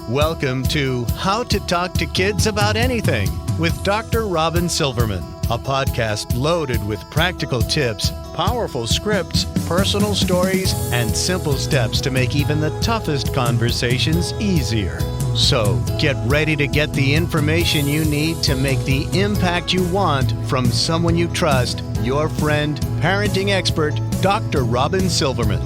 Welcome to How to Talk to Kids About Anything with Dr. Robyn Silverman, a podcast loaded with practical tips, powerful scripts, personal stories, and simple steps to make even the toughest conversations easier. So get ready to get the information you need to make the impact you want from someone you trust, your friend, parenting expert, Dr. Robyn Silverman.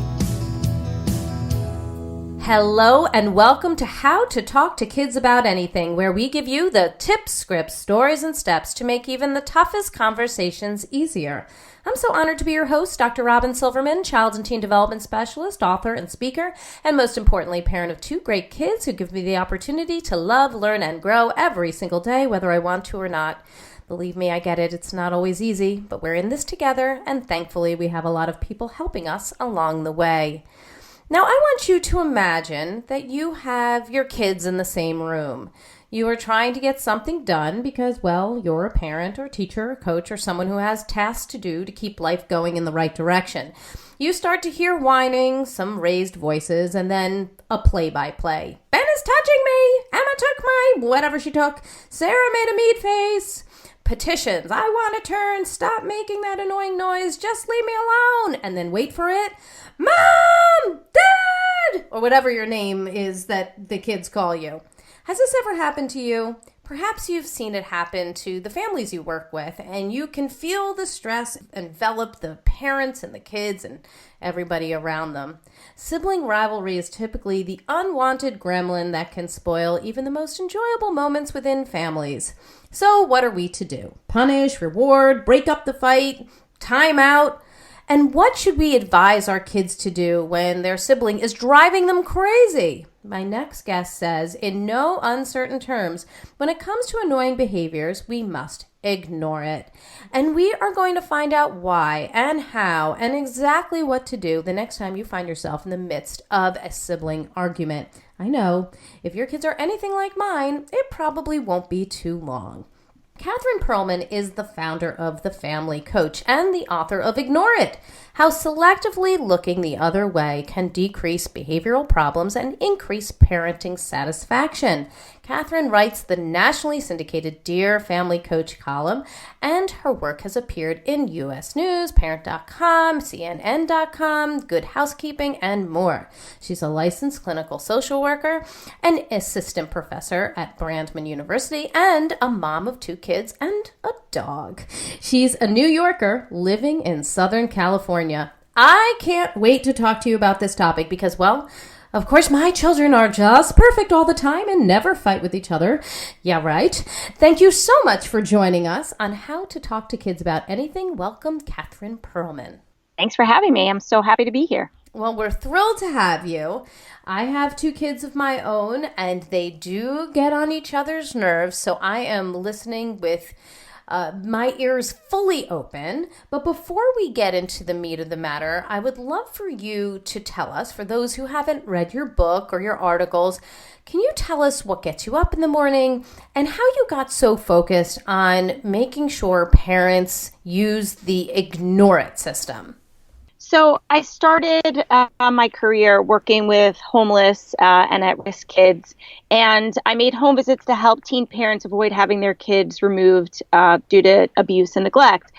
Hello and welcome to How to Talk to Kids About Anything, where we give you the tips, scripts, stories, and steps to make even the toughest conversations easier. I'm so honored to be your host, Dr. Robyn Silverman, child and teen development specialist, author, and speaker, and most importantly, parent of two great kids who give me the opportunity to love, learn, and grow every single day, whether I want to or not. Believe me, I get it. It's not always easy, but we're in this together, and thankfully, we have a lot of people helping us along the way. Now, I want you to imagine that you have your kids in the same room. You are trying to get something done because, well, you're a parent or teacher or coach or someone who has tasks to do to keep life going in the right direction. You start to hear whining, some raised voices, and then a play-by-play. Ben is touching me! Emma took my whatever she took. Sarah made a meat face. Petitions. I want a turn. Stop making that annoying noise. Just leave me alone. And then wait for it. Mom! Dad! Or whatever your name is that the kids call you. Has this ever happened to you? Perhaps you've seen it happen to the families you work with, and you can feel the stress envelop the parents and the kids and everybody around them. Sibling rivalry is typically the unwanted gremlin that can spoil even the most enjoyable moments within families. So what are we to do? Punish, reward, break up the fight, time out? And what should we advise our kids to do when their sibling is driving them crazy? My next guest says, in no uncertain terms, when it comes to annoying behaviors, we must ignore it. And we are going to find out why and how and exactly what to do the next time you find yourself in the midst of a sibling argument. I know, if your kids are anything like mine, it probably won't be too long. Catherine Pearlman is the founder of The Family Coach and the author of Ignore It, How Selectively Looking the Other Way Can Decrease Behavioral Problems and Increase Parenting Satisfaction. Catherine writes the nationally syndicated Dear Family Coach column, and her work has appeared in U.S. News, Parent.com, CNN.com, Good Housekeeping, and more. She's a licensed clinical social worker, an assistant professor at Brandman University, and a mom of two kids and a dog. She's a New Yorker living in Southern California. I can't wait to talk to you about this topic because, well, of course, my children are just perfect all the time and never fight with each other. Yeah, right. Thank you so much for joining us on How to Talk to Kids About Anything. Welcome, Catherine Pearlman. Thanks for having me. I'm so happy to be here. Well, we're thrilled to have you. I have two kids of my own, and they do get on each other's nerves, so I am listening with my ears fully open. But before we get into the meat of the matter, I would love for you to tell us, for those who haven't read your book or your articles, can you tell us what gets you up in the morning and how you got so focused on making sure parents use the ignore it system? So I started my career working with homeless and at-risk kids, and I made home visits to help teen parents avoid having their kids removed due to abuse and neglect.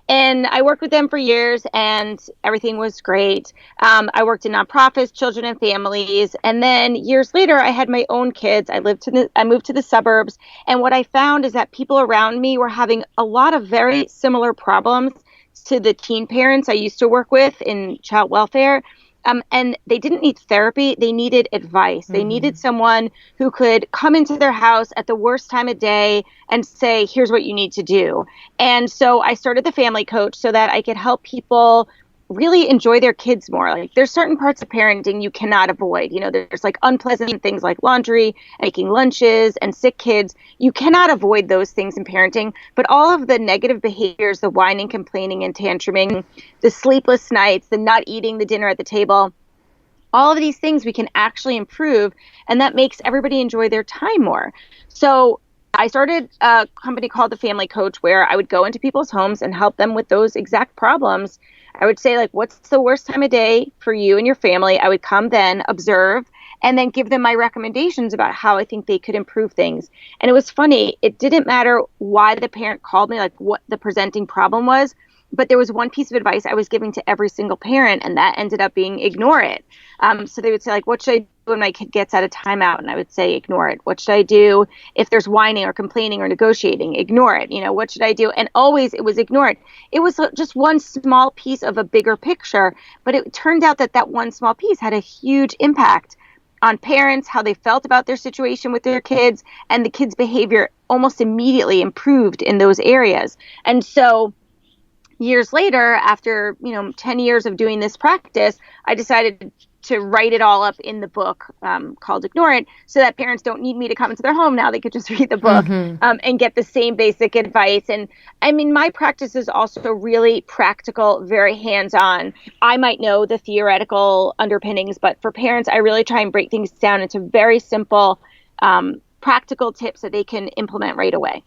And I worked with them for years, and everything was great. I worked in nonprofits, children and families, and then years later, I had my own kids. I moved to the suburbs, and what I found is that people around me were having a lot of very similar problems to the teen parents I used to work with in child welfare. And they didn't need therapy. They needed advice. They needed someone who could come into their house at the worst time of day and say, here's what you need to do. And so I started the Family Coach so that I could help people really enjoy their kids more. Like, there's certain parts of parenting you cannot avoid. You know, there's like unpleasant things like laundry, making lunches, and sick kids. You cannot avoid those things in parenting, but all of the negative behaviors, the whining, complaining, and tantruming, the sleepless nights, the not eating the dinner at the table, all of these things we can actually improve, and that makes everybody enjoy their time more. So I started a company called The Family Coach, where I would go into people's homes and help them with those exact problems. I would say, like, what's the worst time of day for you and your family? I would come then, observe, and then give them my recommendations about how I think they could improve things. And it was funny. It didn't matter why the parent called me, like what the presenting problem was, but there was one piece of advice I was giving to every single parent, and that ended up being ignore it. So they would say, like, what should I do when my kid gets out of timeout? And I would say, ignore it. What should I do if there's whining or complaining or negotiating? Ignore it. What should I do? And always it was ignore it. It was just one small piece of a bigger picture, but it turned out that one small piece had a huge impact on parents, how they felt about their situation with their kids, and the kids' behavior almost immediately improved in those areas. And so years later, after 10 years of doing this practice, I decided to write it all up in the book called Ignore It, so that parents don't need me to come into their home now. They could just read the book and get the same basic advice. And I mean, my practice is also really practical, very hands-on. I might know the theoretical underpinnings, but for parents, I really try and break things down into very simple, practical tips that they can implement right away.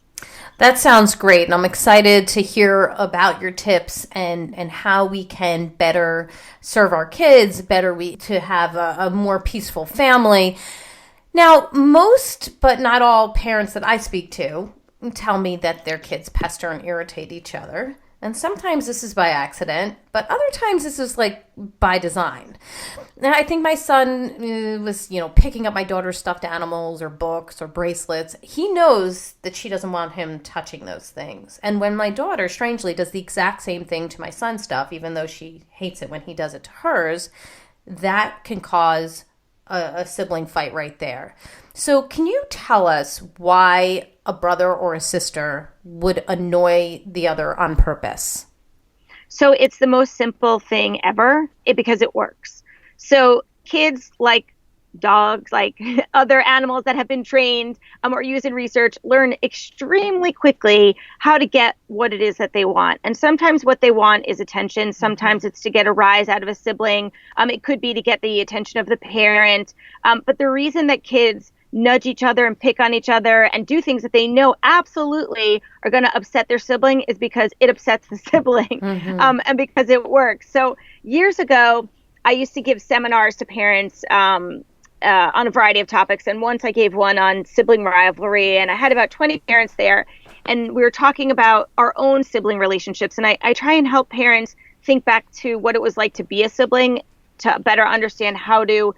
That sounds great, and I'm excited to hear about your tips and how we can better serve our kids, to have a more peaceful family. Now, most, but not all parents that I speak to tell me that their kids pester and irritate each other. And sometimes this is by accident, but other times this is like by design. And I think my son was, picking up my daughter's stuffed animals or books or bracelets. He knows that she doesn't want him touching those things. And when my daughter, strangely, does the exact same thing to my son's stuff, even though she hates it when he does it to hers, that can cause a sibling fight right there. So can you tell us why a brother or a sister would annoy the other on purpose? So it's the most simple thing ever because it works. So kids, like dogs, like other animals that have been trained or used in research, learn extremely quickly how to get what it is that they want. And sometimes what they want is attention. Sometimes it's to get a rise out of a sibling. It could be to get the attention of the parent. But the reason that kids nudge each other and pick on each other and do things that they know absolutely are going to upset their sibling is because it upsets the sibling and because it works. So years ago, I used to give seminars to parents on a variety of topics. And once I gave one on sibling rivalry, and I had about 20 parents there. And we were talking about our own sibling relationships. And I try and help parents think back to what it was like to be a sibling, to better understand how to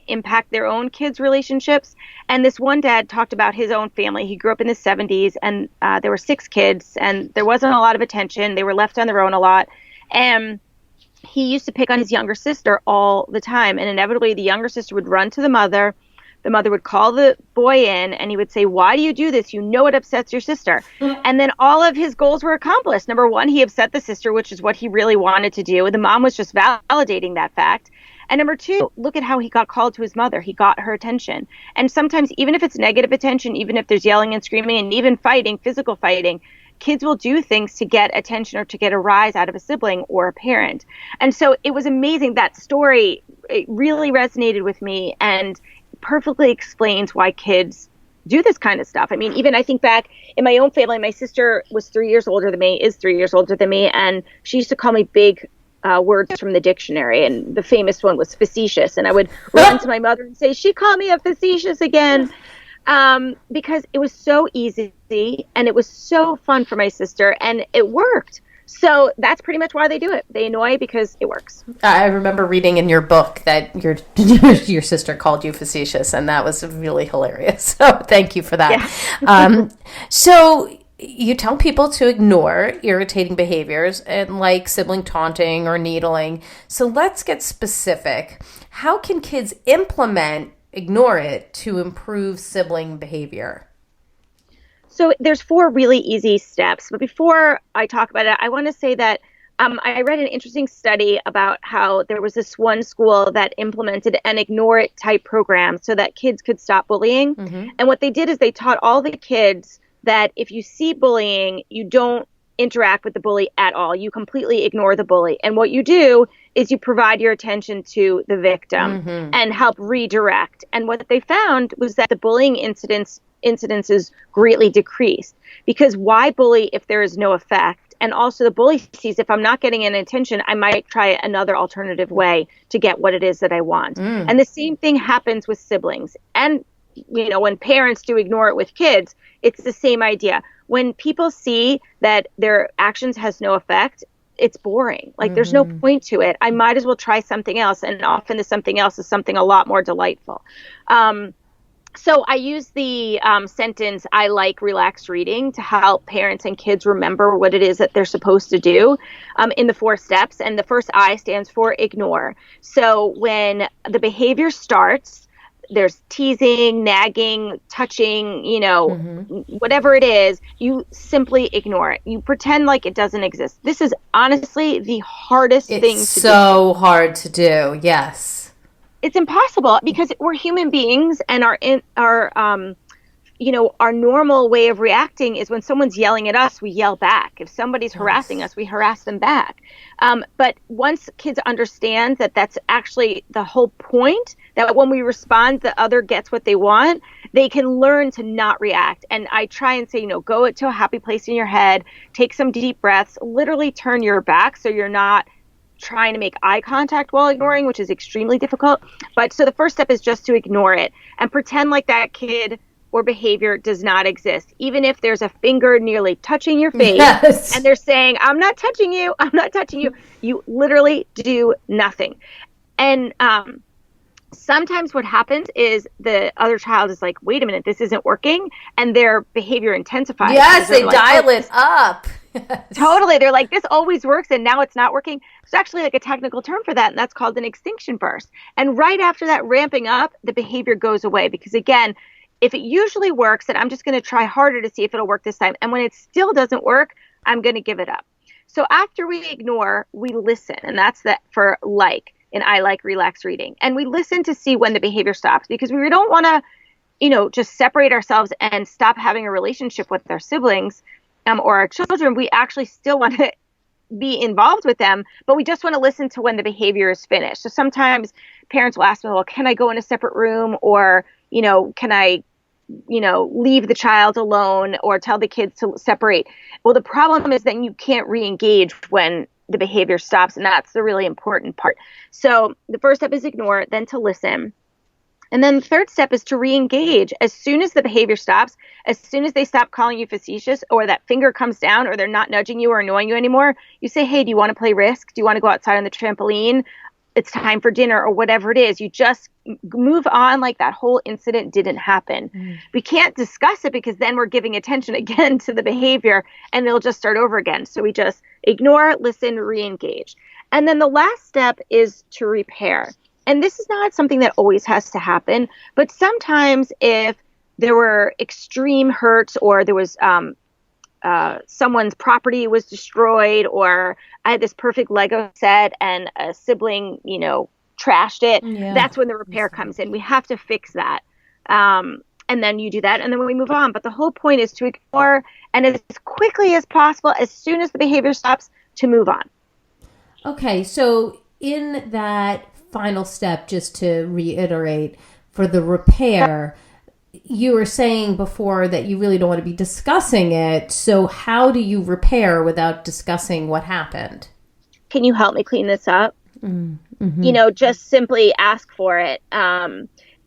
impact their own kids' relationships. And this one dad talked about his own family. He grew up in the 70s, and there were 6 kids, and there wasn't a lot of attention. They were left on their own a lot. And he used to pick on his younger sister all the time. And inevitably, the younger sister would run to the mother. The mother would call the boy in, and he would say, "Why do you do this? You know it upsets your sister." And then all of his goals were accomplished. Number one, he upset the sister, which is what he really wanted to do. The mom was just validating that fact. And number two, look at how he got called to his mother. He got her attention. And sometimes, even if it's negative attention, even if there's yelling and screaming and even fighting, physical fighting, kids will do things to get attention or to get a rise out of a sibling or a parent. And so it was amazing. That story, it really resonated with me and perfectly explains why kids do this kind of stuff. I mean, even I think back in my own family, my sister was 3 years older than me, is 3 years older than me, and she used to call me big words from the dictionary, and the famous one was facetious. And I would run to my mother and say, "She called me a facetious again," because it was so easy and it was so fun for my sister, and it worked. So that's pretty much why they do it. They annoy because it works. I remember reading in your book that your your sister called you facetious, and that was really hilarious. So thank you for that. Yeah. So you tell people to ignore irritating behaviors and like sibling taunting or needling. So let's get specific. How can kids implement ignore it to improve sibling behavior? So there's 4 really easy steps. But before I talk about it, I want to say that I read an interesting study about how there was this one school that implemented an ignore it type program so that kids could stop bullying. Mm-hmm. And what they did is they taught all the kids that if you see bullying, you don't interact with the bully at all. You completely ignore the bully. And what you do is you provide your attention to the victim and help redirect. And what they found was that the bullying incidences greatly decreased. Because why bully if there is no effect? And also the bully sees if I'm not getting any attention, I might try another alternative way to get what it is that I want. And the same thing happens with siblings. And, when parents do ignore it with kids, it's the same idea. When people see that their actions has no effect, it's boring. Like there's no point to it. I might as well try something else. And often the something else is something a lot more delightful. So I use the sentence, I like relaxed reading, to help parents and kids remember what it is that they're supposed to do in the 4 steps. And the first I stands for ignore. So when the behavior starts, there's teasing, nagging, touching, whatever it is, you simply ignore it. You pretend like it doesn't exist. This is honestly the hardest thing to do. It's so hard to do. Yes. It's impossible because we're human beings, and our normal way of reacting is when someone's yelling at us, we yell back. If somebody's harassing us, we harass them back. But once kids understand that that's actually the whole point, that when we respond, the other gets what they want, they can learn to not react. And I try and say, go to a happy place in your head, take some deep breaths, literally turn your back so you're not trying to make eye contact while ignoring, which is extremely difficult. But so the first step is just to ignore it and pretend like that kid or behavior does not exist. Even if there's a finger nearly touching your face and they're saying, I'm not touching you, you literally do nothing. And sometimes what happens is the other child is like, wait a minute, this isn't working. And their behavior intensifies. Yes, they dial it up. Totally. They're like, this always works and now it's not working. There's actually like a technical term for that, and that's called an extinction burst. And right after that ramping up, the behavior goes away because, again, if it usually works, then I'm just going to try harder to see if it'll work this time. And when it still doesn't work, I'm going to give it up. So after we ignore, we listen. And that's for like, and I like relaxed reading. And we listen to see when the behavior stops, because we don't want to, just separate ourselves and stop having a relationship with our siblings or our children. We actually still want to be involved with them, but we just want to listen to when the behavior is finished. So sometimes parents will ask me, well, can I go in a separate room? Or, can I leave the child alone or tell the kids to separate? Well, the problem is then you can't re-engage when the behavior stops. And that's the really important part. So the first step is ignore, then to listen. And then the third step is to re-engage. As soon as the behavior stops, as soon as they stop calling you facetious or that finger comes down or they're not nudging you or annoying you anymore, you say, hey, do you want to play Risk? Do you want to go outside on the trampoline? It's time for dinner or whatever it is. You just move on like that whole incident didn't happen. We can't discuss it because then we're giving attention again to the behavior and they'll just start over again. So we just ignore, listen, re-engage. And then the last step is to repair. And this is not something that always has to happen, but sometimes if there were extreme hurts or there was someone's property was destroyed, or I had this perfect Lego set and a sibling, trashed it, that's when the repair comes in. We have to fix that. And then you do that and then we move on. But the whole point is to ignore and as quickly as possible, as soon as the behavior stops, to move on. Okay, so in that final step, just to reiterate, for the repair, you were saying before that you really don't want to be discussing it. So how do you repair without discussing what happened? Can you help me clean this up? Mm-hmm. Just simply ask for it.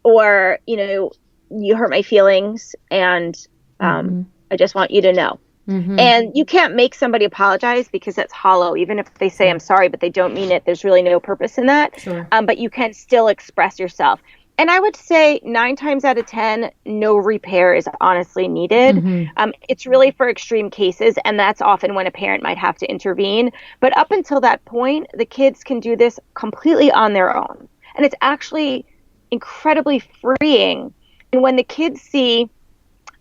Or, you hurt my feelings and I just want you to know. Mm-hmm. And you can't make somebody apologize because that's hollow. Even if they say, I'm sorry, but they don't mean it, there's really no purpose in that. Sure. But you can still express yourself. And I would say 9 times out of 10, no repair is honestly needed. Mm-hmm. It's really for extreme cases, and that's often when a parent might have to intervene. But up until that point, the kids can do this completely on their own. And it's actually incredibly freeing. And when the kids see,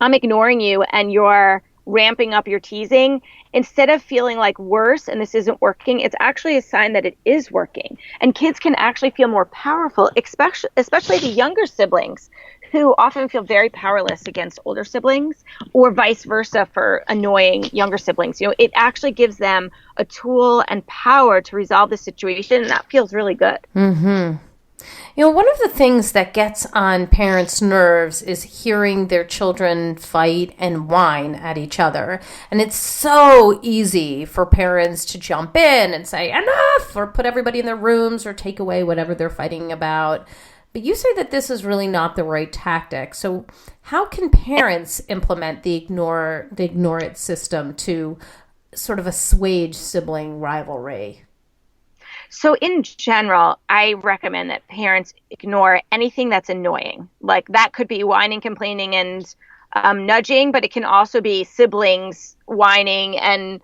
I'm ignoring you and you're ramping up your teasing, instead of feeling like worse and this isn't working, it's actually a sign that it is working. And kids can actually feel more powerful, especially the younger siblings who often feel very powerless against older siblings, or vice versa for annoying younger siblings. It actually gives them a tool and power to resolve the situation, and that feels really good. Mm-hmm. One of the things that gets on parents' nerves is hearing their children fight and whine at each other. And it's so easy for parents to jump in and say, enough, or put everybody in their rooms or take away whatever they're fighting about. But you say that this is really not the right tactic. So how can parents implement the ignore it system to sort of assuage sibling rivalry? So in general, I recommend that parents ignore anything that's annoying. Like that could be whining, complaining, and nudging, but it can also be siblings whining and,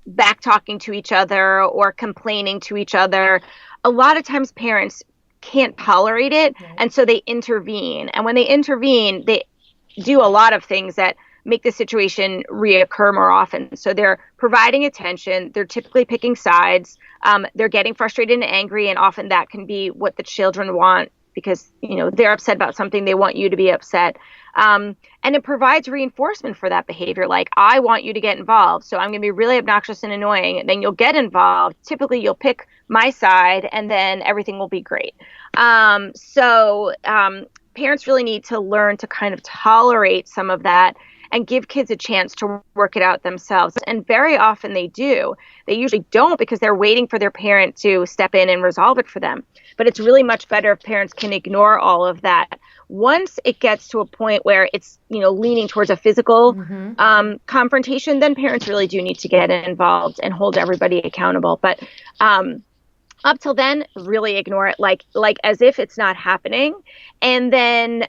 back talking to each other or complaining to each other. A lot of times parents can't tolerate it, and so they intervene. And when they intervene, they do a lot of things that make the situation reoccur more often. So they're providing attention. They're typically picking sides. They're getting frustrated and angry, and often that can be what the children want because, they're upset about something. They want you to be upset. And it provides reinforcement for that behavior. Like, I want you to get involved, so I'm going to be really obnoxious and annoying. And then you'll get involved. Typically, you'll pick my side, and then everything will be great. Parents really need to learn to kind of tolerate some of that and give kids a chance to work it out themselves. And very often they do. They usually don't because they're waiting for their parent to step in and resolve it for them. But it's really much better if parents can ignore all of that. Once it gets to a point where it's, leaning towards a physical confrontation, then parents really do need to get involved and hold everybody accountable. But up till then, really ignore it like as if it's not happening. And then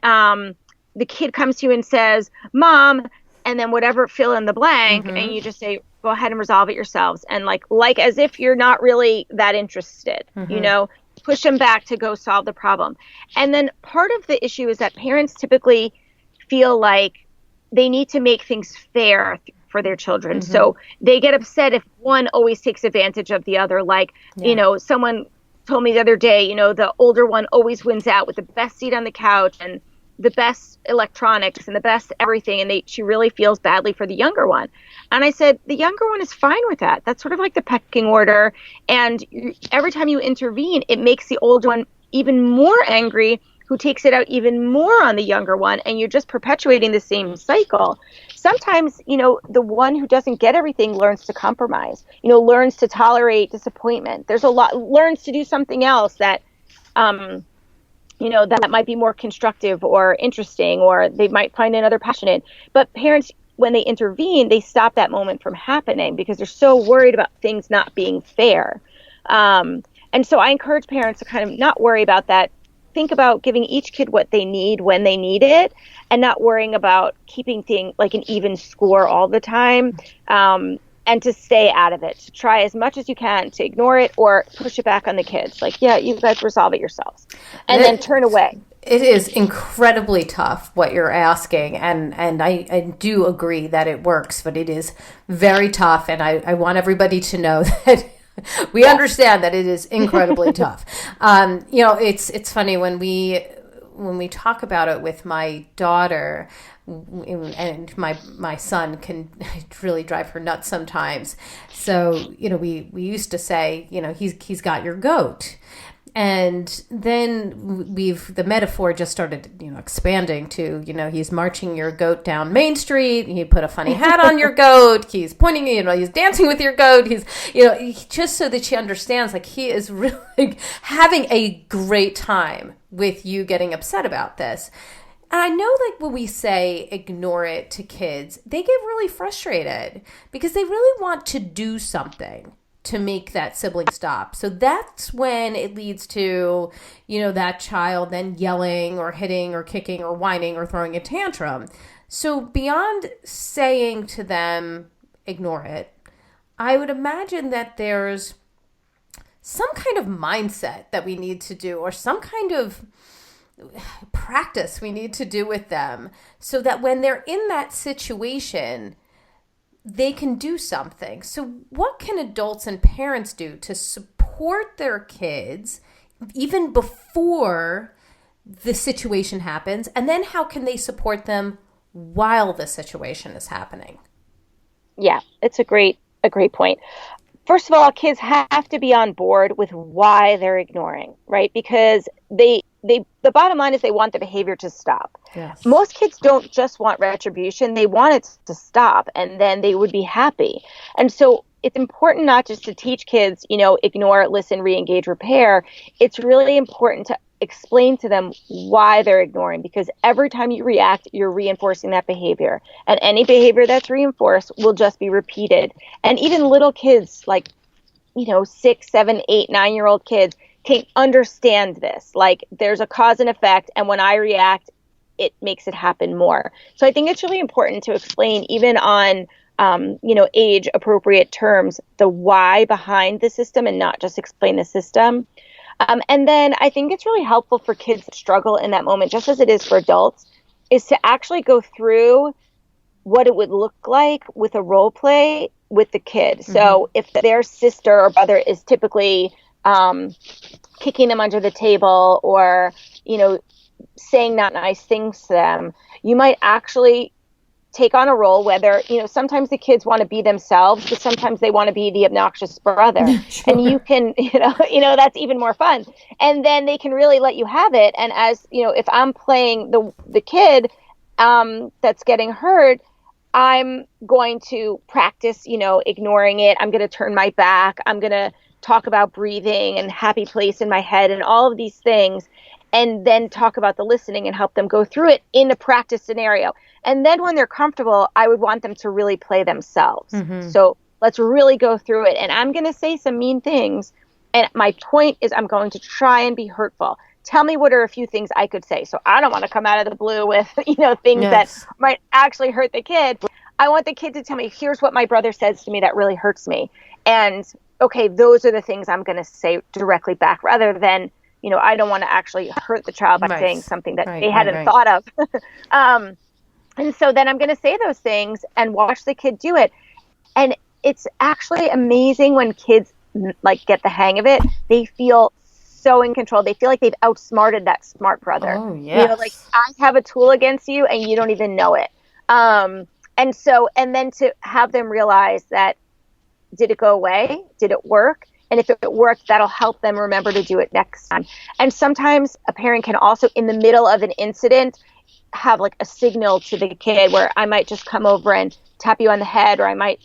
the kid comes to you and says, Mom, and then whatever, fill in the blank, and you just say, go ahead and resolve it yourselves. And like as if you're not really that interested, push them back to go solve the problem. And then part of the issue is that parents typically feel like they need to make things fair for their children. So they get upset if one always takes advantage of the other. Someone told me the other day, the older one always wins out with the best seat on the couch and the best electronics and the best everything, and she really feels badly for the younger one. And I said, the younger one is fine with that. That's sort of like the pecking order. And every time you intervene, it makes the older one even more angry, who takes it out even more on the younger one, and you're just perpetuating the same cycle. Sometimes, the one who doesn't get everything learns to compromise, learns to tolerate disappointment. Learns to do something else that, that might be more constructive or interesting, or they might find another passionate. But parents, when they intervene, they stop that moment from happening because they're so worried about things not being fair. And so I encourage parents to kind of not worry about that. Think about giving each kid what they need when they need it, and not worrying about keeping things like an even score all the time. And to stay out of it, to try as much as you can to ignore it or push it back on the kids. Like, yeah, you guys resolve it yourselves. And then turn away. It is incredibly tough what you're asking. And I do agree that it works, but it is very tough. And I want everybody to know that we understand that it is incredibly tough. It's funny when we talk about it with my daughter, and my son can really drive her nuts sometimes. So, we used to say, he's got your goat. And then the metaphor just started, expanding to, he's marching your goat down Main Street. He put a funny hat on your goat. He's pointing, he's dancing with your goat. He's, just so that she understands, like, he is really having a great time with you getting upset about this. And I know, like, when we say ignore it to kids, they get really frustrated because they really want to do something to make that sibling stop. So that's when it leads to, that child then yelling or hitting or kicking or whining or throwing a tantrum. So beyond saying to them, ignore it, I would imagine that there's some kind of mindset that we need to do, or some kind of practice we need to do with them, so that when they're in that situation, they can do something. So what can adults and parents do to support their kids even before the situation happens? And then how can they support them while the situation is happening? Yeah, it's a great point. first of all, kids have to be on board with why they're ignoring, right? Because the bottom line is they want the behavior to stop. Yes. Most kids don't just want retribution. They want it to stop, and then they would be happy. And so it's important not just to teach kids, ignore, listen, re-engage, repair. It's really important to explain to them why they're ignoring, because every time you react, you're reinforcing that behavior. And any behavior that's reinforced will just be repeated. And even little kids, like, 6, 7, 8, 9-year-old kids can understand this. Like, there's a cause and effect, and when I react, it makes it happen more. So I think it's really important to explain, even on age appropriate terms, the why behind the system, and not just explain the system. And then I think it's really helpful for kids to struggle in that moment, just as it is for adults, is to actually go through what it would look like with a role play with the kid. Mm-hmm. So if their sister or brother is typically kicking them under the table, or, saying not nice things to them, you might actually take on a role, whether, sometimes the kids want to be themselves, but sometimes they want to be the obnoxious brother. Sure. And you can, that's even more fun. And then they can really let you have it. And as, if I'm playing the kid that's getting hurt, I'm going to practice, ignoring it. I'm going to turn my back. I'm going to talk about breathing and happy place in my head and all of these things, and then talk about the listening and help them go through it in a practice scenario. And then when they're comfortable, I would want them to really play themselves. Mm-hmm. So let's really go through it. And I'm going to say some mean things. And my point is, I'm going to try and be hurtful. Tell me what are a few things I could say. So I don't want to come out of the blue with, things yes. that might actually hurt the kid. I want the kid to tell me, here's what my brother says to me that really hurts me. And okay, those are the things I'm going to say directly back, rather than, I don't want to actually hurt the child by saying something that they hadn't thought of. And so then I'm going to say those things and watch the kid do it. And it's actually amazing when kids get the hang of it. They feel so in control. They feel like they've outsmarted that smart brother. Oh, yes. I have a tool against you and you don't even know it. And then to have them realize that, did it go away? Did it work? And if it worked, that'll help them remember to do it next time. And sometimes a parent can also, in the middle of an incident, have a signal to the kid, where I might just come over and tap you on the head, or I might,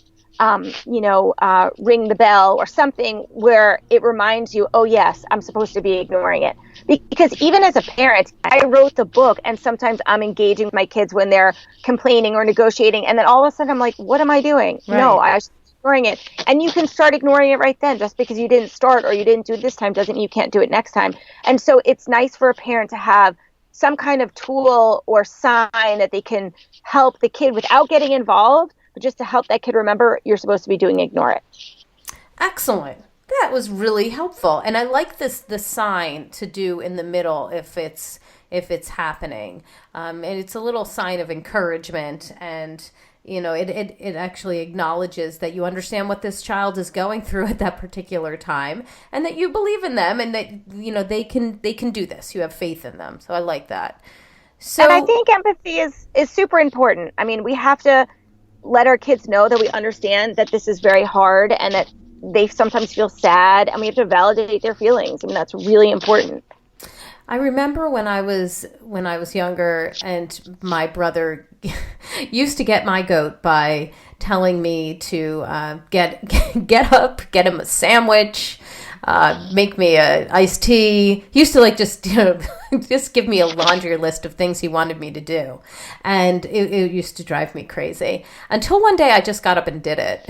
ring the bell or something, where it reminds you, oh yes, I'm supposed to be ignoring it. Because even as a parent, I wrote the book, and sometimes I'm engaging with my kids when they're complaining or negotiating, and then all of a sudden I'm like, what am I doing? Right. No, I was ignoring it. And you can start ignoring it right then. Just because you didn't start or you didn't do it this time doesn't mean you can't do it next time. And so it's nice for a parent to have some kind of tool or sign that they can help the kid without getting involved, but just to help that kid remember, you're supposed to be doing ignore it. Excellent. That was really helpful. And I like the sign to do in the middle if it's happening. And it's a little sign of encouragement, and it actually acknowledges that you understand what this child is going through at that particular time, and that you believe in them, and that they can do this. You have faith in them. So I like that. So, and I think empathy is super important. I mean, we have to let our kids know that we understand that this is very hard, and that they sometimes feel sad, and we have to validate their feelings. I mean, that's really important. I remember when I was younger, and my brother used to get my goat by telling me to get up, get him a sandwich, make me a iced tea. He used to just give me a laundry list of things he wanted me to do, and it used to drive me crazy. Until one day I just got up and did it.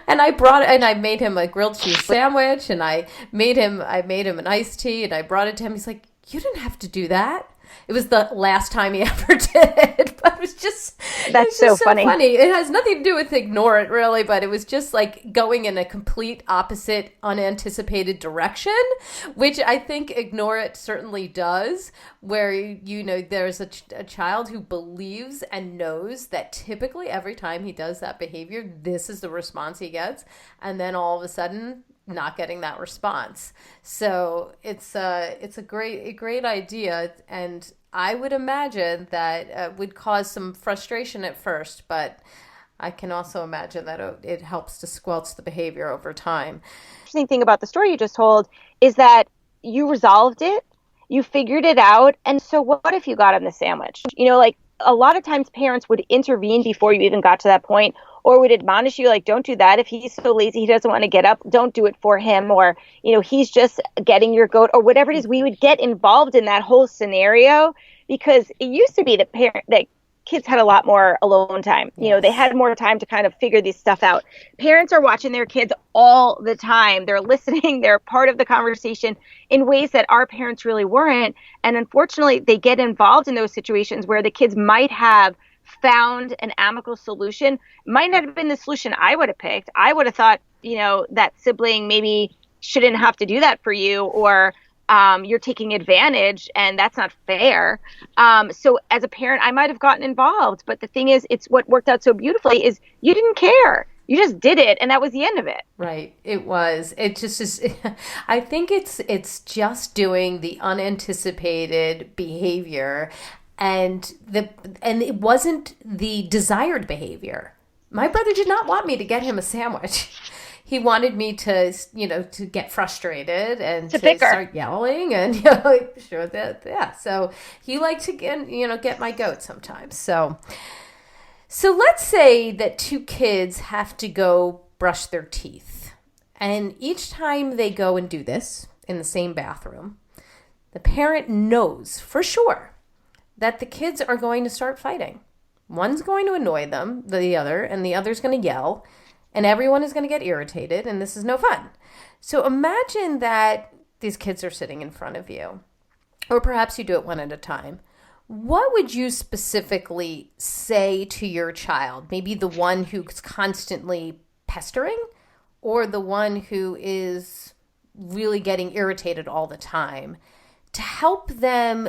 And I made him a grilled cheese sandwich, and I made him an iced tea, and I brought it to him. He's like, "You didn't have to do that." It was the last time he ever did it, but it was just so funny. It has nothing to do with ignore it, really, but it was just like going in a complete opposite, unanticipated direction, which I think ignore it certainly does, where, there's a child who believes and knows that typically every time he does that behavior, this is the response he gets, and then all of a sudden, not getting that response. So it's a great idea, and I would imagine that would cause some frustration at first, but I can also imagine that it helps to squelch the behavior over time. The interesting thing about the story you just told is that you resolved it, you figured it out, and so what if you got him the sandwich? Like a lot of times parents would intervene before you even got to that point, or would admonish you, like, don't do that. If he's so lazy he doesn't want to get up, don't do it for him. Or, he's just getting your goat, or whatever it is. We would get involved in that whole scenario because it used to be that kids had a lot more alone time. Yes. They had more time to kind of figure this stuff out. Parents are watching their kids all the time. They're listening. They're part of the conversation in ways that our parents really weren't. And unfortunately, they get involved in those situations where the kids might have found an amicable solution. Might not have been the solution I would have picked. I would have thought, that sibling maybe shouldn't have to do that for you, or you're taking advantage and that's not fair. So as a parent, I might have gotten involved. But the thing is, it's what worked out so beautifully is you didn't care. You just did it. And that was the end of it. It just is. I think it's just doing the unanticipated behavior. And it wasn't the desired behavior. My brother did not want me to get him a sandwich. He wanted me to get frustrated and to start yelling and sure that So he liked to get my goat sometimes. So let's say that two kids have to go brush their teeth, and each time they go and do this in the same bathroom, the parent knows for sure that the kids are going to start fighting. One's going to annoy the other, and the other's going to yell, and everyone is going to get irritated, and this is no fun. So imagine that these kids are sitting in front of you, or perhaps you do it one at a time. What would you specifically say to your child? Maybe the one who's constantly pestering, or the one who is really getting irritated all the time, to help them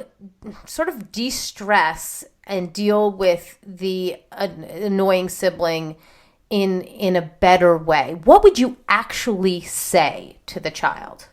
sort of de-stress and deal with the annoying sibling in a better way? What would you actually say to the child?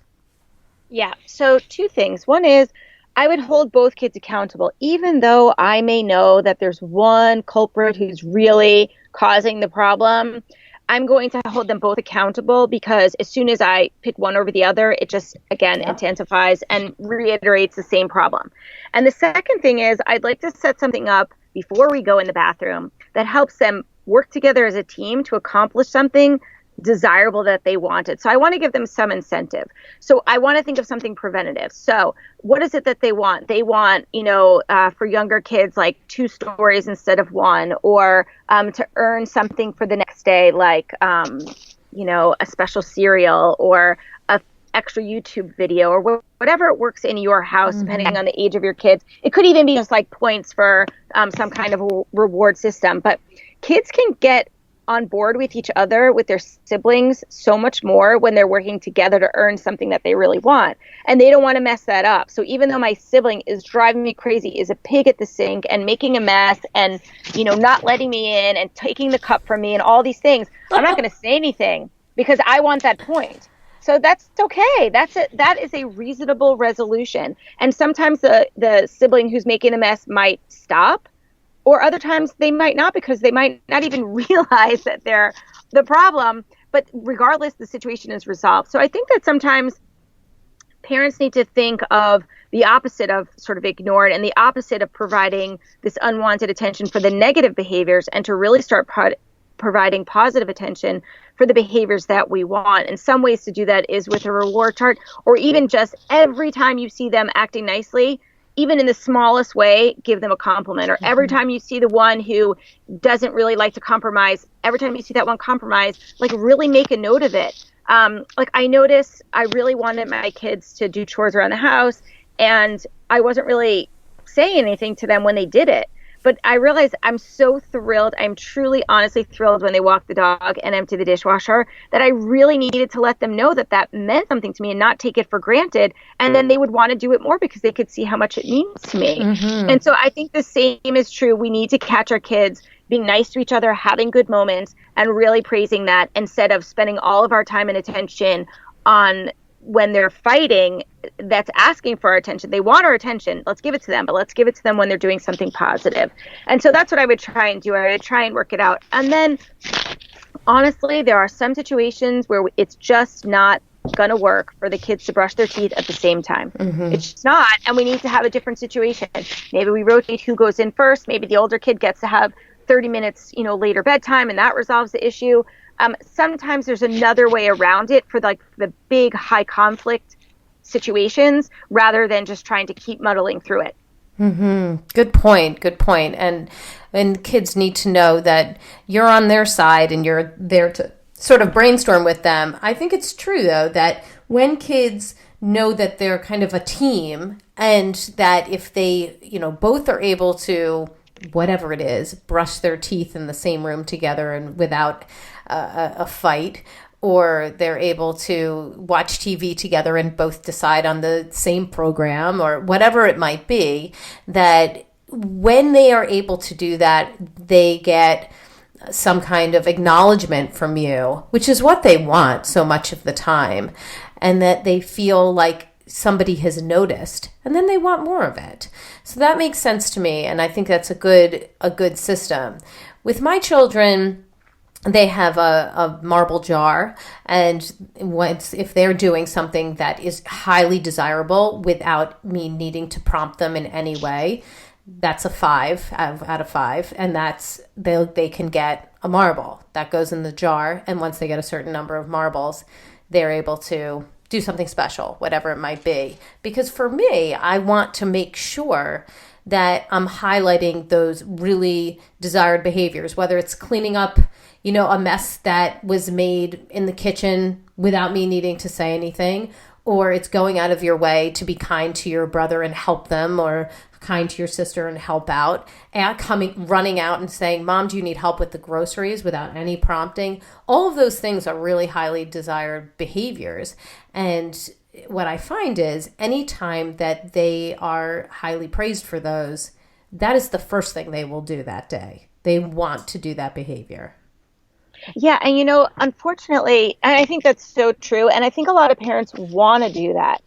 Yeah, so two things. One is I would hold both kids accountable, even though I may know that there's one culprit who's really causing the problem. I'm going to hold them both accountable, because as soon as I pick one over the other, it just, again, intensifies and reiterates the same problem. And the second thing is I'd like to set something up before we go in the bathroom that helps them work together as a team to accomplish something desirable that they wanted. So I want to give them some incentive. So I want to think of something preventative. So what is it that they want? They want, for younger kids, like 2 stories instead of 1, or to earn something for the next day, like, a special cereal or a extra YouTube video, or whatever it works in your house, depending on the age of your kids. It could even be just like points for some kind of a reward system. But kids can get on board with each other, with their siblings, so much more when they're working together to earn something that they really want. And they don't want to mess that up. So even though my sibling is driving me crazy, is a pig at the sink and making a mess and, not letting me in and taking the cup from me and all these things, I'm not going to say anything because I want that point. So that's okay. That is a reasonable resolution. And sometimes the sibling who's making a mess might stop, or other times they might not, because they might not even realize that they're the problem. But regardless, the situation is resolved. So I think that sometimes parents need to think of the opposite of sort of ignored, and the opposite of providing this unwanted attention for the negative behaviors, and to really start providing positive attention for the behaviors that we want. And some ways to do that is with a reward chart, or even just every time you see them acting nicely, even in the smallest way, give them a compliment. Or every time you see the one who doesn't really like to compromise, every time you see that one compromise, like really make a note of it. Like I noticed I really wanted my kids to do chores around the house, and I wasn't really saying anything to them when they did it. But I realized I'm so thrilled. I'm truly, honestly thrilled when they walk the dog and empty the dishwasher, that I really needed to let them know that that meant something to me and not take it for granted. And then they would want to do it more because they could see how much it means to me. And so I think the same is true. We need to catch our kids being nice to each other, having good moments, and really praising that, instead of spending all of our time and attention on when they're fighting, that's asking for our attention. They want our attention. Let's give it to them, but let's give it to them when they're doing something positive. And so that's what I would try and do. I would try and work it out. And then honestly, there are some situations where it's just not going to work for the kids to brush their teeth at the same time. It's just not. And we need to have a different situation. Maybe we rotate who goes in first. Maybe the older kid gets to have 30 minutes, later bedtime, and that resolves the issue. Sometimes there's another way around it for like the big high conflict situations rather than just trying to keep muddling through it. Good point. And kids need to know that you're on their side and you're there to sort of brainstorm with them. I think it's true, though, that when kids know that they're kind of a team and that if they, both are able to, whatever it is, brush their teeth in the same room together and without a fight, or they're able to watch TV together and both decide on the same program or whatever it might be, that when they are able to do that, they get some kind of acknowledgement from you, which is what they want so much of the time, and that they feel like somebody has noticed, and then they want more of it. So that makes sense to me, and I think that's a good system. With my children, they have a marble jar, and if they're doing something that is highly desirable without me needing to prompt them in any way, that's a 5 out of 5, and that's they can get a marble that goes in the jar, and once they get a certain number of marbles, they're able to do something special, whatever it might be. Because for me, I want to make sure that I'm highlighting those really desired behaviors, whether it's cleaning up, a mess that was made in the kitchen without me needing to say anything, or it's going out of your way to be kind to your brother and help them, or kind to your sister and help out, and running out and saying, Mom, do you need help with the groceries, without any prompting. All of those things are really highly desired behaviors. And what I find is anytime that they are highly praised for those, that is the first thing they will do that day. They want to do that behavior. Yeah. And, unfortunately, and I think that's so true. And I think a lot of parents want to do that,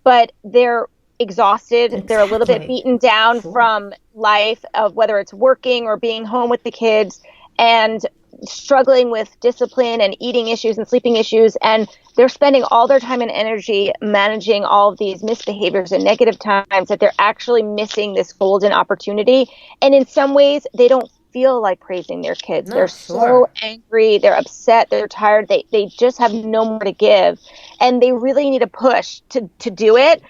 but they're exhausted. Exactly. They're a little bit beaten down from life, of whether it's working or being home with the kids, and struggling with discipline and eating issues and sleeping issues. And they're spending all their time and energy managing all of these misbehaviors and negative times, that they're actually missing this golden opportunity. And in some ways, they don't feel like praising their kids. They're so angry, they're upset, they're tired, they just have no more to give. And they really need a push to do it.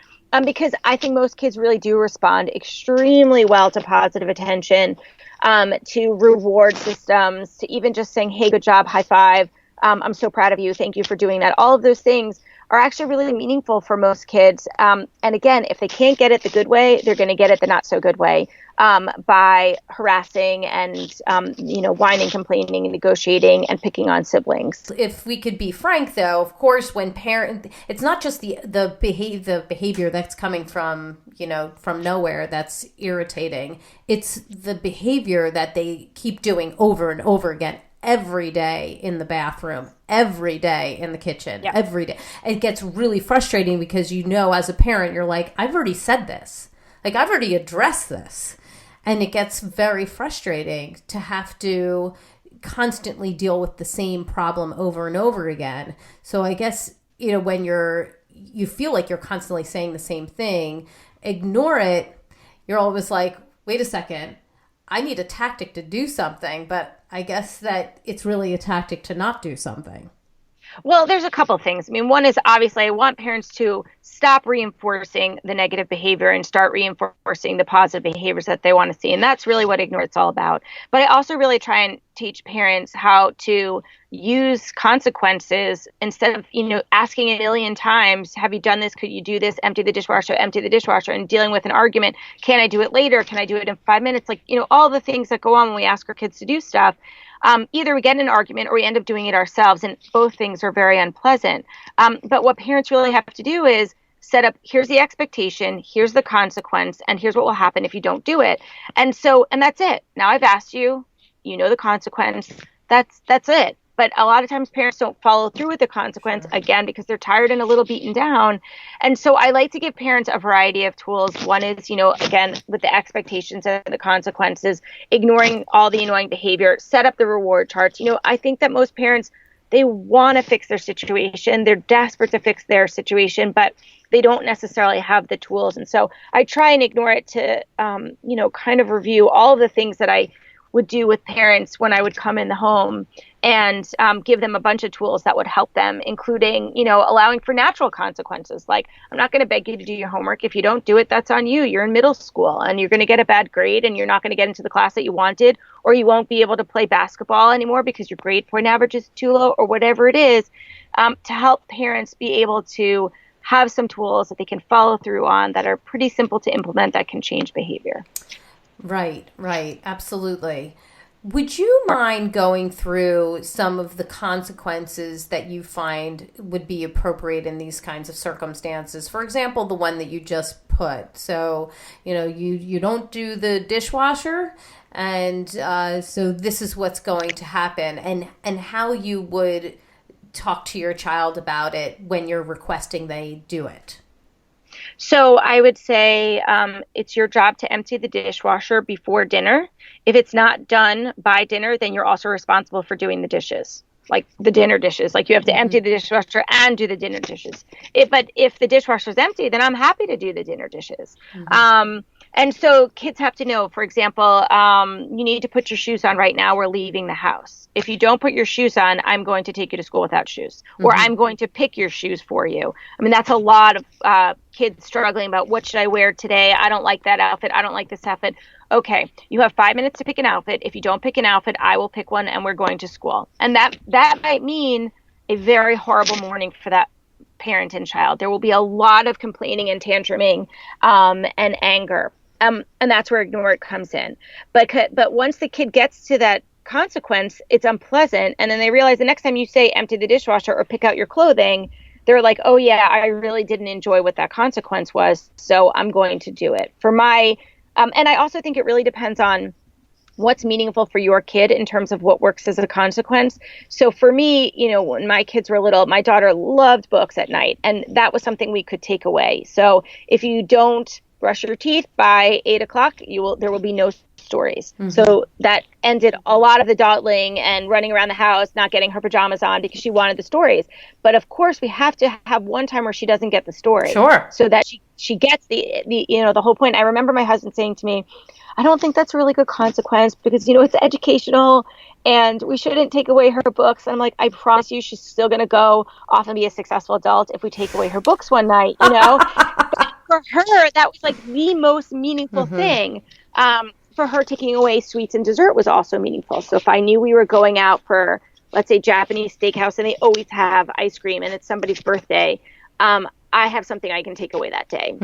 Because I think most kids really do respond extremely well to positive attention, to reward systems, to even just saying, hey, good job, high five. I'm so proud of you. Thank you for doing that. All of those things are actually really meaningful for most kids. And again, if they can't get it the good way, they're going to get it the not so good way, by harassing and, whining, complaining, and negotiating and picking on siblings. If we could be frank, though, of course, when it's not just the behavior that's coming from, from nowhere that's irritating. It's the behavior that they keep doing over and over again. Every day in the bathroom, every day in the kitchen, every day. It gets really frustrating because, as a parent, you're like, I've already said this. Like, I've already addressed this. And it gets very frustrating to have to constantly deal with the same problem over and over again. So I guess, when you feel like you're constantly saying the same thing, ignore it. You're always like, wait a second, I need a tactic to do something, but I guess that it's really a tactic to not do something. Well, there's a couple things. I mean, one is obviously I want parents to stop reinforcing the negative behavior and start reinforcing the positive behaviors that they want to see. And that's really what Ignore It's all about. But I also really try and teach parents how to use consequences instead of, asking a million times, have you done this? Could you do this? Empty the dishwasher, and dealing with an argument. Can I do it later? Can I do it in 5 minutes? Like, all the things that go on when we ask our kids to do stuff. Either we get in an argument or we end up doing it ourselves, and both things are very unpleasant. But what parents really have to do is set up, here's the expectation, here's the consequence, and here's what will happen if you don't do it. And that's it. Now I've asked you, the consequence. That's it. but a lot of times parents don't follow through with the consequence, again, because they're tired and a little beaten down. And so I like to give parents a variety of tools. One is, again, with the expectations and the consequences, ignoring all the annoying behavior, set up the reward charts. I think that most parents, they want to fix their situation. They're desperate to fix their situation, but they don't necessarily have the tools. And so I try and ignore it to, kind of review all of the things that I would do with parents when I would come in the home and give them a bunch of tools that would help them, including, allowing for natural consequences. Like, I'm not going to beg you to do your homework. If you don't do it, that's on you. You're in middle school and you're going to get a bad grade and you're not going to get into the class that you wanted, or you won't be able to play basketball anymore because your grade point average is too low, or whatever it is, to help parents be able to have some tools that they can follow through on that are pretty simple to implement that can change behavior. Right. Absolutely. Would you mind going through some of the consequences that you find would be appropriate in these kinds of circumstances? For example, the one that you just put. So, you don't do the dishwasher, and so this is what's going to happen, and how you would talk to your child about it when you're requesting they do it. So I would say it's your job to empty the dishwasher before dinner. If it's not done by dinner, then you're also responsible for doing the dishes, like the dinner dishes. Like, you have to empty the dishwasher and do the dinner dishes. But if the dishwasher is empty, then I'm happy to do the dinner dishes. And so kids have to know, for example, you need to put your shoes on right now. We're leaving the house. If you don't put your shoes on, I'm going to take you to school without shoes, or I'm going to pick your shoes for you. I mean, that's a lot of kids struggling about, what should I wear today? I don't like that outfit. I don't like this outfit. Okay, you have 5 minutes to pick an outfit. If you don't pick an outfit, I will pick one and we're going to school. And that might mean a very horrible morning for that parent and child. There will be a lot of complaining and tantruming and anger. And that's where ignore it comes in. But once the kid gets to that consequence, it's unpleasant. And then they realize the next time you say empty the dishwasher or pick out your clothing, they're like, oh yeah, I really didn't enjoy what that consequence was, so I'm going to do it. And I also think it really depends on what's meaningful for your kid in terms of what works as a consequence. So for me, when my kids were little, my daughter loved books at night, and that was something we could take away. So if you don't brush your teeth by 8:00, there will be no stories. So that ended a lot of the dawdling and running around the house, not getting her pajamas on because she wanted the stories. But of course, we have to have one time where she doesn't get the story. Sure. So that she gets the whole point. I remember my husband saying to me, I don't think that's a really good consequence because, it's educational and we shouldn't take away her books. And I'm like, I promise you, she's still going to go off and be a successful adult if we take away her books one night, But for her, that was like the most meaningful thing. For her, taking away sweets and dessert was also meaningful. So if I knew we were going out for, let's say, Japanese steakhouse, and they always have ice cream and it's somebody's birthday, I have something I can take away that day.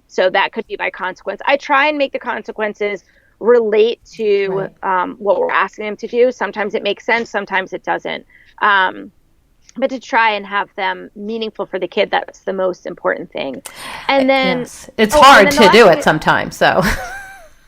So that could be my consequence. I try and make the consequences relate to what we're asking them to do. Sometimes it makes sense. Sometimes it doesn't. But to try and have them meaningful for the kid, that's the most important thing. And then it's hard to do it sometimes. So.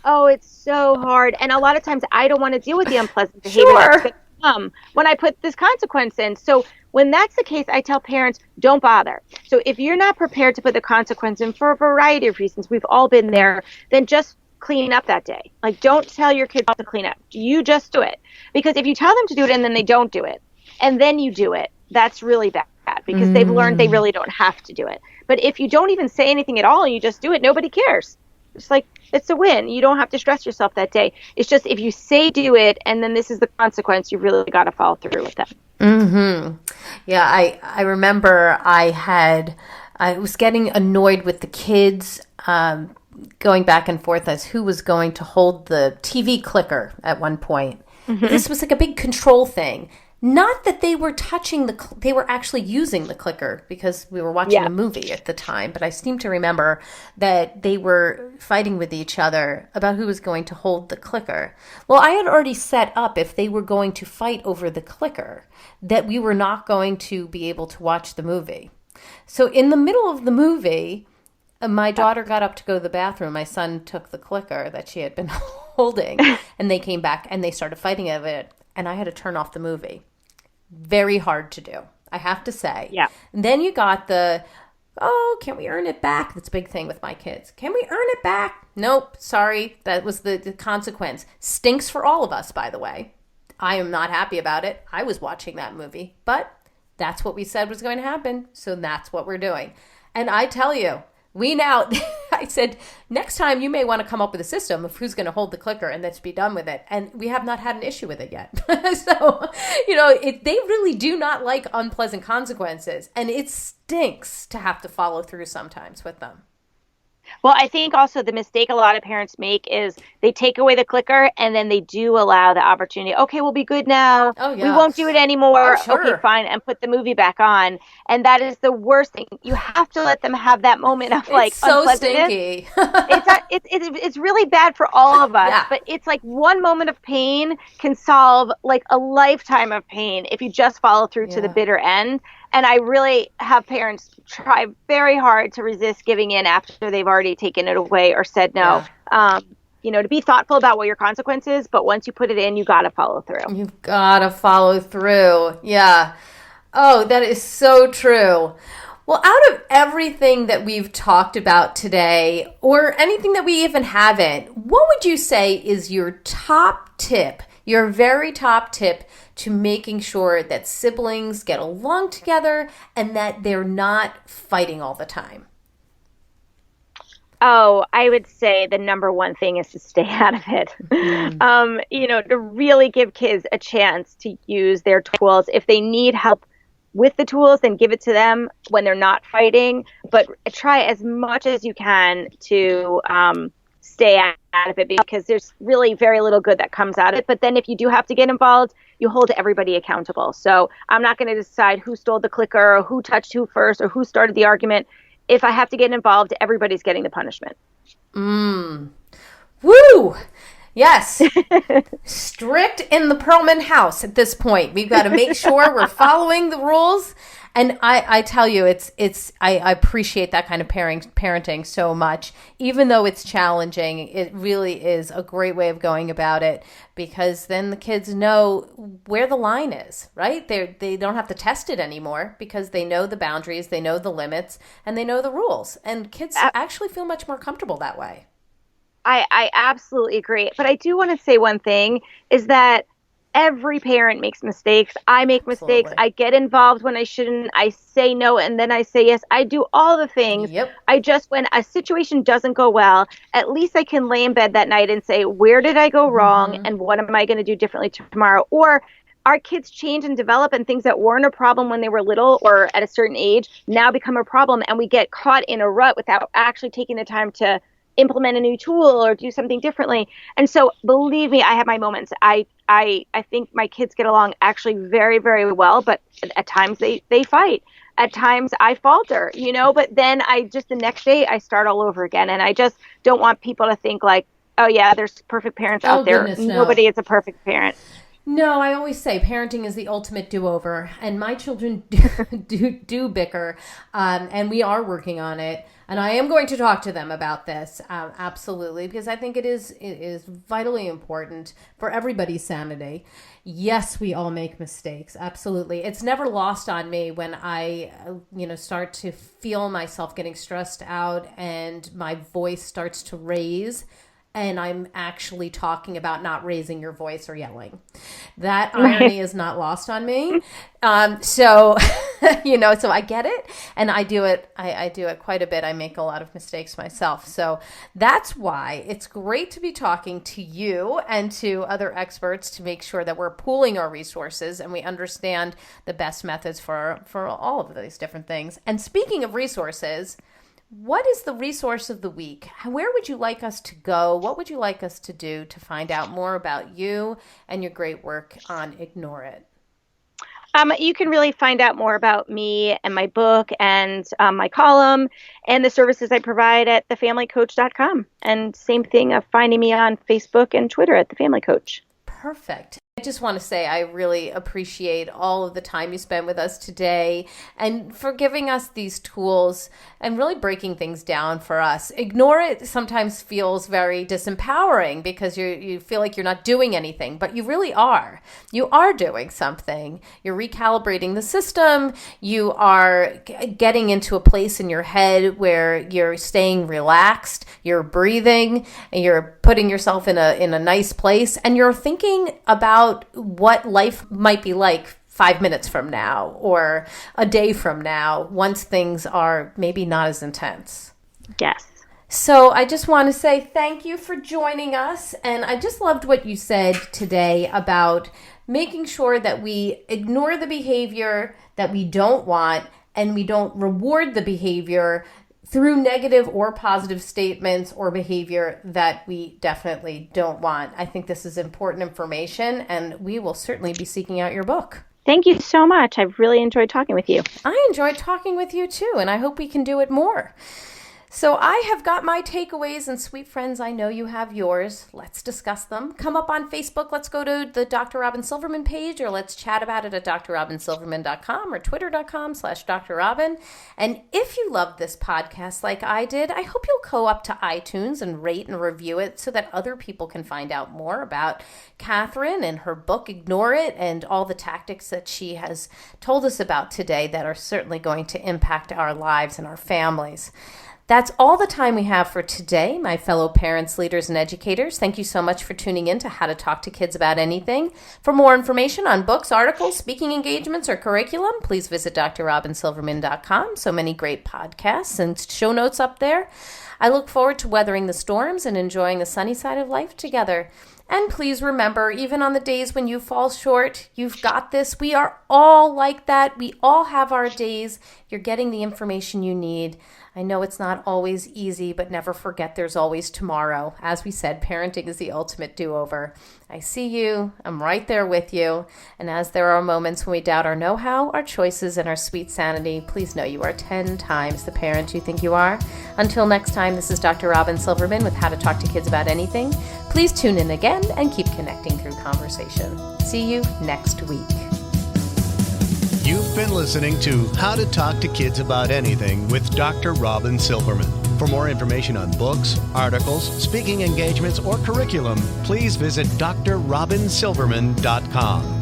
Oh, it's so hard. And a lot of times I don't want to deal with the unpleasant behavior that's going to come when I put this consequence in. So when that's the case, I tell parents, don't bother. So if you're not prepared to put the consequence in for a variety of reasons, we've all been there, then just clean up that day. Like, don't tell your kids to clean up. You just do it. Because if you tell them to do it and then they don't do it, and then you do it, that's really bad because they've learned they really don't have to do it. But if you don't even say anything at all and you just do it, nobody cares. It's like, it's a win. You don't have to stress yourself that day. It's just if you say do it and then this is the consequence, you really got to follow through with that. Yeah, I remember I was getting annoyed with the kids going back and forth as who was going to hold the TV clicker at one point. This was like a big control thing. Not that they were touching they were actually using the clicker because we were watching a movie at the time, but I seem to remember that they were fighting with each other about who was going to hold the clicker. Well, I had already set up if they were going to fight over the clicker that we were not going to be able to watch the movie. So in the middle of the movie, my daughter got up to go to the bathroom. My son took the clicker that she had been holding and they came back and they started fighting over it. And I had to turn off the movie. Very hard to do, I have to say. Yeah. And then you got can we earn it back? That's a big thing with my kids. Can we earn it back? Nope, sorry. That was the consequence. Stinks for all of us, by the way. I am not happy about it. I was watching that movie, but that's what we said was going to happen. So that's what we're doing. And I tell you, I said, next time you may want to come up with a system of who's going to hold the clicker and let's be done with it. And we have not had an issue with it yet. So, they really do not like unpleasant consequences. And it stinks to have to follow through sometimes with them. Well, I think also the mistake a lot of parents make is they take away the clicker and then they do allow the opportunity. Okay, we'll be good now. Oh, yeah. We won't do it anymore. Oh, sure. Okay, fine. And put the movie back on. And that is the worst thing. You have to let them have that moment of it's so unpleasantness. Stinky. It's really bad for all of us. Yeah. But it's like one moment of pain can solve like a lifetime of pain if you just follow through to the bitter end. And I really have parents try very hard to resist giving in after they've already taken it away or said no. Yeah. To be thoughtful about what your consequence is, but once you put it in, you got to follow through. You've got to follow through. Yeah. Oh, that is so true. Well, out of everything that we've talked about today, or anything that we even haven't, what would you say is your top tip, your very top tip to making sure that siblings get along together and that they're not fighting all the time? Oh, I would say the number one thing is to stay out of it. To really give kids a chance to use their tools. If they need help with the tools, then give it to them when they're not fighting. But try as much as you can to stay out of it, because there's really very little good that comes out of it. But then if you do have to get involved, you hold everybody accountable. So I'm not going to decide who stole the clicker or who touched who first or who started the argument. If I have to get involved, everybody's getting the punishment. Woo! Yes. Strict in the Pearlman house at this point. We've got to make sure we're following the rules. And I tell you, I appreciate that kind of parenting so much. Even though it's challenging, it really is a great way of going about it, because then the kids know where the line is, right? They don't have to test it anymore because they know the boundaries, they know the limits, and they know the rules. And kids actually feel much more comfortable that way. I absolutely agree. But I do want to say one thing is that every parent makes mistakes. I make mistakes. I get involved when I shouldn't. I say no and then I say yes. I do all the things. Yep. When a situation doesn't go well, at least I can lay in bed that night and say, where did I go wrong and what am I going to do differently tomorrow? Or our kids change and develop, and things that weren't a problem when they were little or at a certain age now become a problem, and we get caught in a rut without actually taking the time to implement a new tool or do something differently. And so believe me, I have my moments. I think my kids get along actually very, very well, but at times they fight. At times I falter, but then the next day I start all over again. And I just don't want people to think like, oh yeah, there's perfect parents out there. Goodness, no. Nobody is a perfect parent. No, I always say parenting is the ultimate do-over, and my children do bicker, and we are working on it. And I am going to talk to them about this, absolutely, because I think it is vitally important for everybody's sanity. Yes, we all make mistakes, absolutely. It's never lost on me when I, start to feel myself getting stressed out and my voice starts to raise, and I'm actually talking about not raising your voice or yelling. That irony is not lost on me. So I get it, and I do it. I do it quite a bit. I make a lot of mistakes myself. So that's why it's great to be talking to you and to other experts to make sure that we're pooling our resources and we understand the best methods for all of these different things. And speaking of resources, what is the resource of the week? Where would you like us to go? What would you like us to do to find out more about you and your great work on Ignore It? You can really find out more about me and my book and my column and the services I provide at thefamilycoach.com. And same thing of finding me on Facebook and Twitter at The Family Coach. Perfect. I just want to say I really appreciate all of the time you spent with us today and for giving us these tools and really breaking things down for us. Ignore it sometimes feels very disempowering because you feel like you're not doing anything, but you really are. You are doing something. You're recalibrating the system. You are getting into a place in your head where you're staying relaxed, you're breathing, and you're putting yourself in a nice place, and you're thinking about what life might be like 5 minutes from now or a day from now once things are maybe not as intense. Yes. So I just want to say thank you for joining us. And I just loved what you said today about making sure that we ignore the behavior that we don't want and we don't reward the behavior through negative or positive statements or behavior that we definitely don't want. I think this is important information, and we will certainly be seeking out your book. Thank you so much. I've really enjoyed talking with you. I enjoyed talking with you too, and I hope we can do it more. So I have got my takeaways, and sweet friends, I know you have yours. Let's discuss them. Come up on Facebook. Let's go to the Dr. Robyn Silverman page, or let's chat about it at drrobynsilverman.com or twitter.com/Dr. Robyn. And if you loved this podcast like I did, I hope you'll go up to iTunes and rate and review it so that other people can find out more about Catherine and her book, Ignore It, and all the tactics that she has told us about today that are certainly going to impact our lives and our families. That's all the time we have for today, my fellow parents, leaders, and educators. Thank you so much for tuning in to How to Talk to Kids About Anything. For more information on books, articles, speaking engagements, or curriculum, please visit drrobynsilverman.com. So many great podcasts and show notes up there. I look forward to weathering the storms and enjoying the sunny side of life together. And please remember, even on the days when you fall short, you've got this. We are all like that. We all have our days. You're getting the information you need. I know it's not always easy, but never forget there's always tomorrow. As we said, parenting is the ultimate do-over. I see you. I'm right there with you. And as there are moments when we doubt our know-how, our choices, and our sweet sanity, please know you are 10 times the parent you think you are. Until next time, this is Dr. Robyn Silverman with How to Talk to Kids About Anything. Please tune in again and keep connecting through conversation. See you next week. You've been listening to How to Talk to Kids About Anything with Dr. Robyn Silverman. For more information on books, articles, speaking engagements, or curriculum, please visit drrobynsilverman.com.